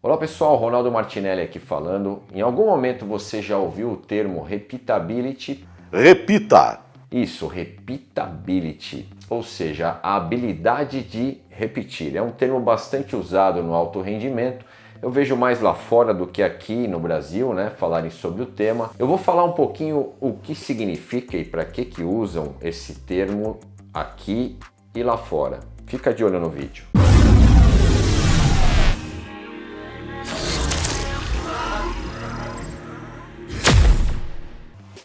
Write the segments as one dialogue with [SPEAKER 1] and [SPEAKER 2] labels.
[SPEAKER 1] Olá pessoal, Ronaldo Martinelli aqui falando. Em algum momento você já ouviu o termo repeatability?
[SPEAKER 2] Repita!
[SPEAKER 1] Isso, repeatability, ou seja, a habilidade de repetir. É um termo bastante usado no alto rendimento. Eu vejo mais lá fora do que aqui no Brasil, né, falarem sobre o tema. Eu vou falar um pouquinho o que significa e para que usam esse termo aqui e lá fora. Fica de olho no vídeo.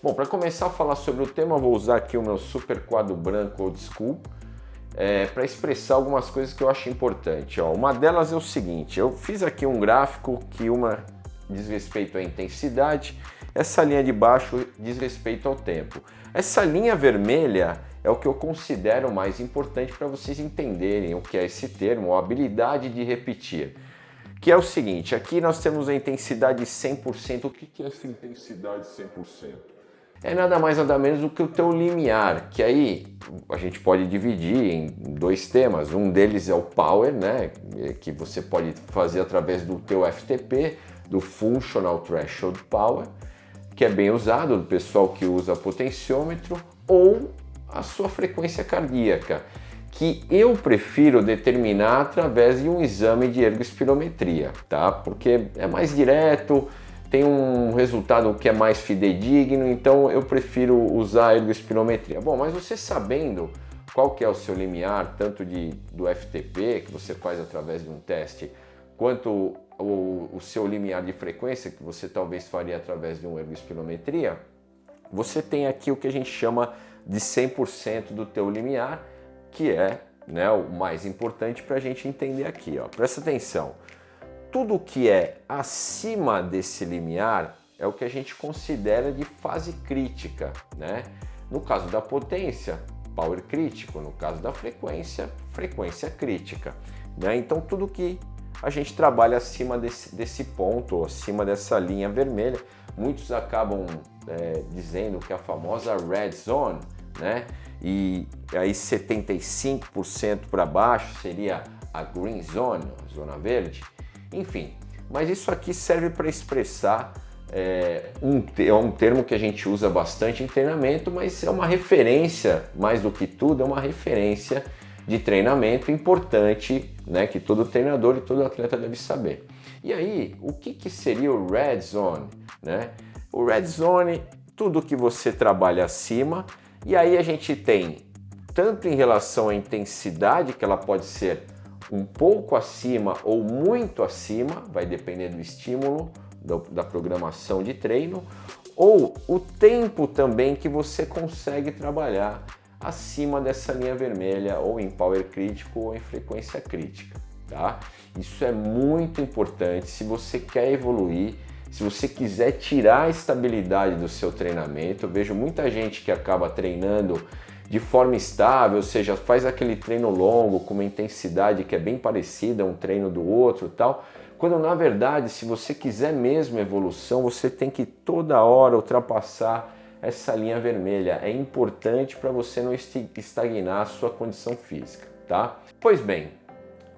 [SPEAKER 1] Bom, para começar a falar sobre o tema, eu vou usar aqui o meu super quadro branco old school para expressar algumas coisas que eu acho importante. Uma delas é o seguinte, eu fiz aqui um gráfico que uma diz respeito à intensidade, essa linha de baixo diz respeito ao tempo. Essa linha vermelha é o que eu considero mais importante para vocês entenderem o que é esse termo, a habilidade de repetir. Que é o seguinte, aqui nós temos a intensidade 100%. O que é essa intensidade 100%? É nada mais nada menos do que o teu limiar, que aí a gente pode dividir em dois temas. Um deles é o power, né, que você pode fazer através do teu FTP, do Functional Threshold Power, que é bem usado do pessoal que usa potenciômetro, ou a sua frequência cardíaca, que eu prefiro determinar através de um exame de ergospirometria, tá? Porque é mais direto, tem um resultado que é mais fidedigno, então eu prefiro usar a ergospirometria. Bom, mas você sabendo qual que é o seu limiar, tanto do FTP, que você faz através de um teste, quanto o seu limiar de frequência, que você talvez faria através de uma ergospirometria, você tem aqui o que a gente chama de 100% do teu limiar, que é, né, o mais importante para a gente entender aqui. Presta atenção. Tudo que é acima desse limiar é o que a gente considera de fase crítica, né? No caso da potência, power crítico. No caso da frequência, frequência crítica, né? Então tudo que a gente trabalha acima desse ponto, ou acima dessa linha vermelha, muitos acabam dizendo que é a famosa red zone, né? E aí 75% para baixo seria a green zone, a zona verde. Enfim, mas isso aqui serve para expressar um termo que a gente usa bastante em treinamento, mas é uma referência, mais do que tudo, é uma referência de treinamento importante, né, que todo treinador e todo atleta deve saber. E aí, o que seria o red zone, né? O red zone, tudo que você trabalha acima, e aí a gente tem tanto em relação à intensidade, que ela pode ser um pouco acima ou muito acima, vai depender do estímulo, da programação de treino, ou o tempo também que você consegue trabalhar acima dessa linha vermelha, ou em power crítico ou em frequência crítica, tá? Isso é muito importante se você quer evoluir, se você quiser tirar a estabilidade do seu treinamento. Eu vejo muita gente que acaba treinando de forma estável, ou seja, faz aquele treino longo com uma intensidade que é bem parecida um treino do outro e tal, quando na verdade, se você quiser mesmo evolução, você tem que toda hora ultrapassar essa linha vermelha. É importante para você não estagnar a sua condição física, tá? Pois bem,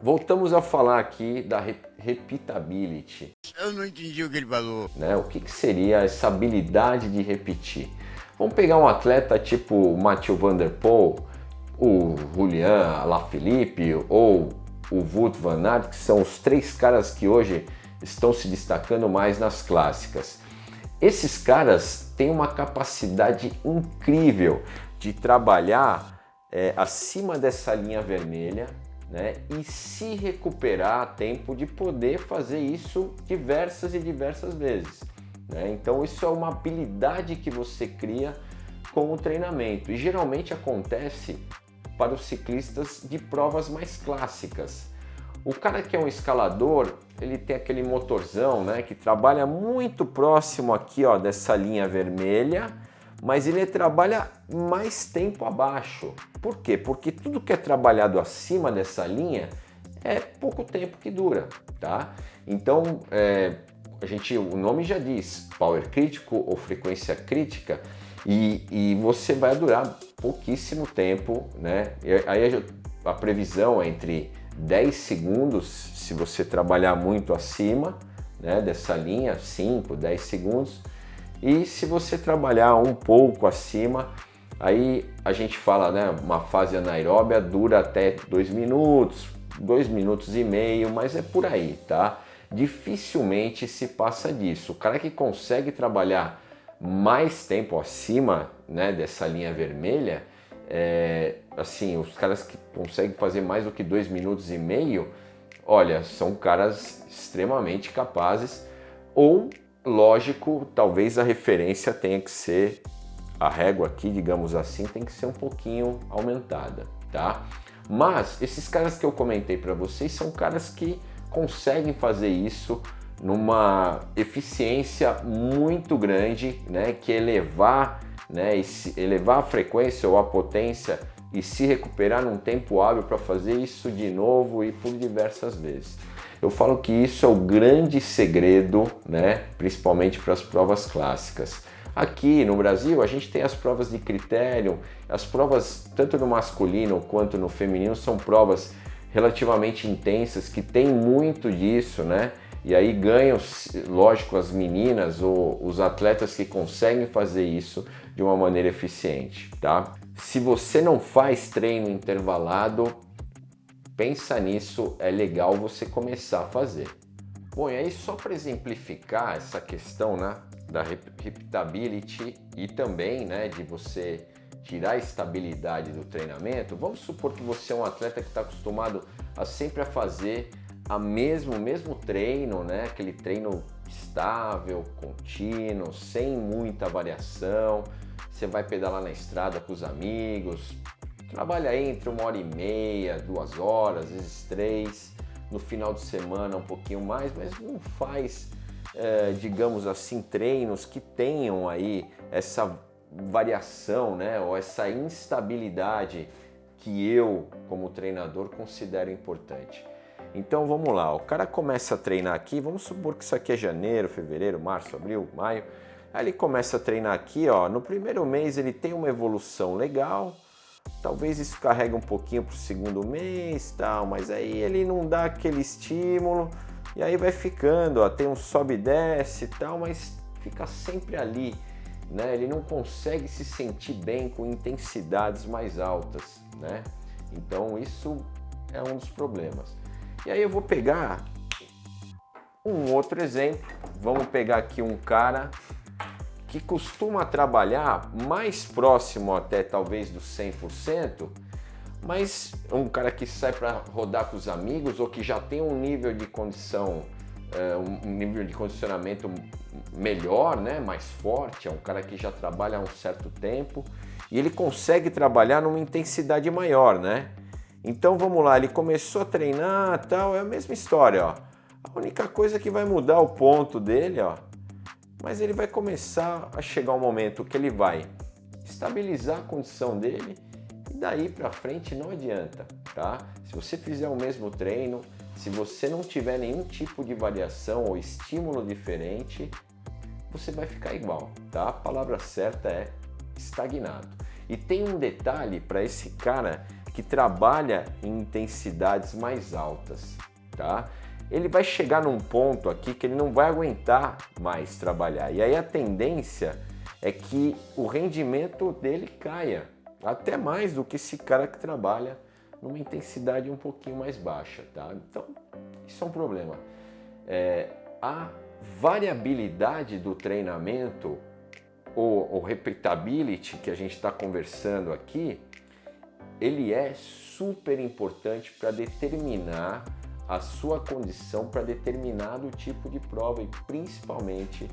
[SPEAKER 1] voltamos a falar aqui da repeatability.
[SPEAKER 3] Eu não entendi o que ele falou.
[SPEAKER 1] Né? O que seria essa habilidade de repetir? Vamos pegar um atleta tipo o Mathieu Van Der Poel, o Julian Alaphilippe ou o Wout van Aert, que são os três caras que hoje estão se destacando mais nas clássicas. Esses caras têm uma capacidade incrível de trabalhar acima dessa linha vermelha, né, e se recuperar a tempo de poder fazer isso diversas e diversas vezes. Então isso é uma habilidade que você cria com o treinamento e geralmente acontece para os ciclistas de provas mais clássicas. O cara que é um escalador, ele tem aquele motorzão, né, que trabalha muito próximo aqui, dessa linha vermelha, mas ele trabalha mais tempo abaixo. Por quê? Porque tudo que é trabalhado acima dessa linha é pouco tempo que dura, tá? Então, o nome já diz, power crítico ou frequência crítica, e você vai durar pouquíssimo tempo, né? E aí a previsão é entre 10 segundos se você trabalhar muito acima, né, dessa linha, 5, 10 segundos. E se você trabalhar um pouco acima, aí a gente fala, né, uma fase anaeróbia dura até 2 minutos, 2 minutos e meio, mas é por aí, tá? Dificilmente se passa disso. O cara que consegue trabalhar mais tempo acima, né, dessa linha vermelha, assim, os caras que conseguem fazer mais do que 2 minutos e meio, olha, são caras extremamente capazes, ou, lógico, talvez a referência tenha que ser, a régua aqui, digamos assim, tem que ser um pouquinho aumentada, tá? Mas esses caras que eu comentei para vocês são caras que conseguem fazer isso numa eficiência muito grande, né? Que elevar, né? Elevar a frequência ou a potência e se recuperar num tempo hábil para fazer isso de novo e por diversas vezes. Eu falo que isso é o grande segredo, né? Principalmente para as provas clássicas. Aqui no Brasil a gente tem as provas de critério, as provas tanto no masculino quanto no feminino são provas relativamente intensas que tem muito disso, né? E aí ganham, lógico, as meninas ou os atletas que conseguem fazer isso de uma maneira eficiente, tá? Se você não faz treino intervalado, pensa nisso, é legal você começar a fazer. Bom, e aí só para exemplificar essa questão, né, da repeatability e também, né, de você tirar a estabilidade do treinamento, vamos supor que você é um atleta que está acostumado a sempre a fazer o mesmo treino, né, aquele treino estável, contínuo, sem muita variação. Você vai pedalar na estrada com os amigos, trabalha aí entre 1h30, 2 horas, às vezes 3, no final de semana um pouquinho mais, mas não faz, digamos assim, treinos que tenham aí essa variação, né, ou essa instabilidade que eu, como treinador, considero importante. Então vamos lá, o cara começa a treinar aqui, vamos supor que isso aqui é janeiro, fevereiro, março, abril, maio. Aí ele começa a treinar aqui, ó, no primeiro mês ele tem uma evolução legal, talvez isso carregue um pouquinho para o segundo mês, tal, mas aí ele não dá aquele estímulo e aí vai ficando, ó, tem um sobe e desce e tal, mas fica sempre ali, né? Ele não consegue se sentir bem com intensidades mais altas, né? Então isso é um dos problemas. E aí eu vou pegar um outro exemplo, vamos pegar aqui um cara que costuma trabalhar mais próximo até talvez do 100%, mas um cara que sai para rodar com os amigos ou que já tem um nível de condição, um nível de condicionamento melhor, né, mais forte, é um cara que já trabalha há um certo tempo e ele consegue trabalhar numa intensidade maior, né? Então vamos lá, ele começou a treinar, tal, é a mesma história, ó. A única coisa que vai mudar o ponto dele, ó, mas ele vai começar a chegar um momento que ele vai estabilizar a condição dele e daí para frente não adianta, tá? Se você fizer o mesmo treino, se você não tiver nenhum tipo de variação ou estímulo diferente, você vai ficar igual, tá? A palavra certa é estagnado. E tem um detalhe para esse cara que trabalha em intensidades mais altas, tá? Ele vai chegar num ponto aqui que ele não vai aguentar mais trabalhar. E aí a tendência é que o rendimento dele caia, até mais do que esse cara que trabalha numa intensidade um pouquinho mais baixa, tá? Então, isso é um problema. A variabilidade do treinamento, ou repeatability que a gente está conversando aqui, ele é super importante para determinar a sua condição para determinado tipo de prova e principalmente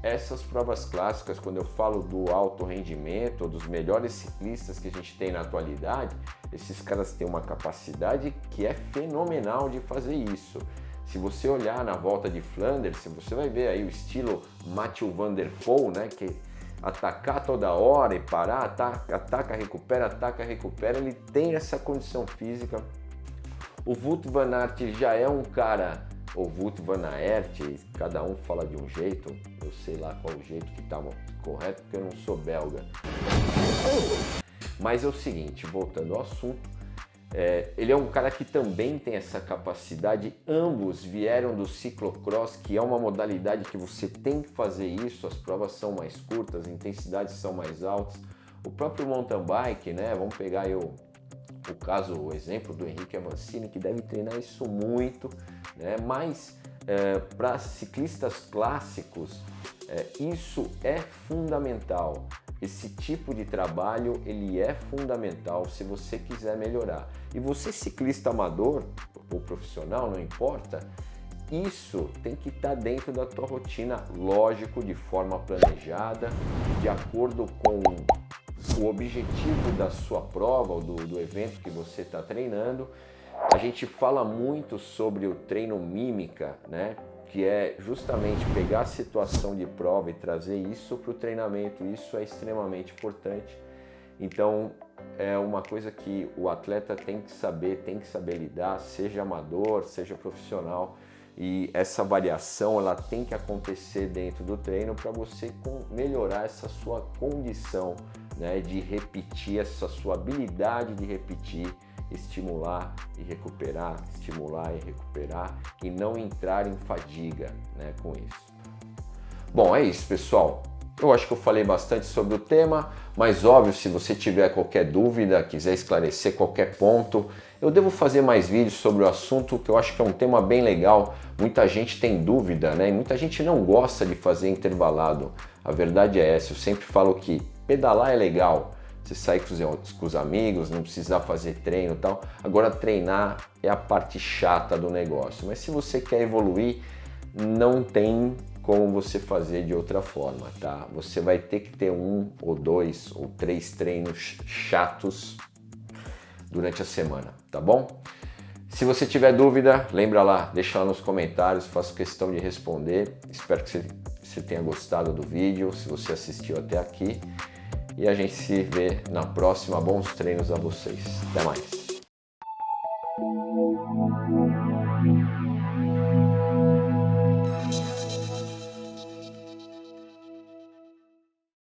[SPEAKER 1] essas provas clássicas. Quando eu falo do alto rendimento ou dos melhores ciclistas que a gente tem na atualidade, esses caras têm uma capacidade que é fenomenal de fazer isso. Se você olhar na Volta de Flandres, você vai ver aí o estilo Mathieu van der Poel, né, que atacar toda hora e parar, ataca, recupera, ele tem essa condição física. O Wout van Aert já é um cara, ou Wout van Aert, cada um fala de um jeito, eu sei lá qual o jeito que tá correto, porque eu não sou belga. Mas é o seguinte, voltando ao assunto, Ele é um cara que também tem essa capacidade. Ambos vieram do ciclocross, que é uma modalidade que você tem que fazer isso. As provas são mais curtas, as intensidades são mais altas. O próprio mountain bike, né? Vamos pegar aí o exemplo do Henrique Avancini, que deve treinar isso muito, né? Mas para ciclistas clássicos, isso é fundamental. Esse tipo de trabalho, ele é fundamental se você quiser melhorar. E você, ciclista amador ou profissional, não importa, isso tem que estar dentro da tua rotina, lógico, de forma planejada, de acordo com o objetivo da sua prova ou do evento que você está treinando. A gente fala muito sobre o treino mímica, né? Que é justamente pegar a situação de prova e trazer isso para o treinamento. Isso é extremamente importante. Então, é uma coisa que o atleta tem que saber lidar, seja amador, seja profissional. E essa variação, ela tem que acontecer dentro do treino para você melhorar essa sua condição, né, de repetir, essa sua habilidade de repetir, estimular e recuperar, estimular e recuperar, e não entrar em fadiga, né, com isso. Bom, é isso, pessoal. Eu acho que eu falei bastante sobre o tema, mas óbvio, se você tiver qualquer dúvida, quiser esclarecer qualquer ponto, eu devo fazer mais vídeos sobre o assunto, que eu acho que é um tema bem legal. Muita gente tem dúvida, né? E muita gente não gosta de fazer intervalado. A verdade é essa, eu sempre falo que pedalar é legal, você sair com os amigos, não precisar fazer treino e tal. Agora treinar é a parte chata do negócio. Mas se você quer evoluir, não tem como você fazer de outra forma, tá? Você vai ter que ter 1 ou 2 ou 3 treinos chatos durante a semana, tá bom? Se você tiver dúvida, lembra lá, deixa lá nos comentários, faço questão de responder. Espero que você tenha gostado do vídeo, se você assistiu até aqui. E a gente se vê na próxima. Bons treinos a vocês. Até mais.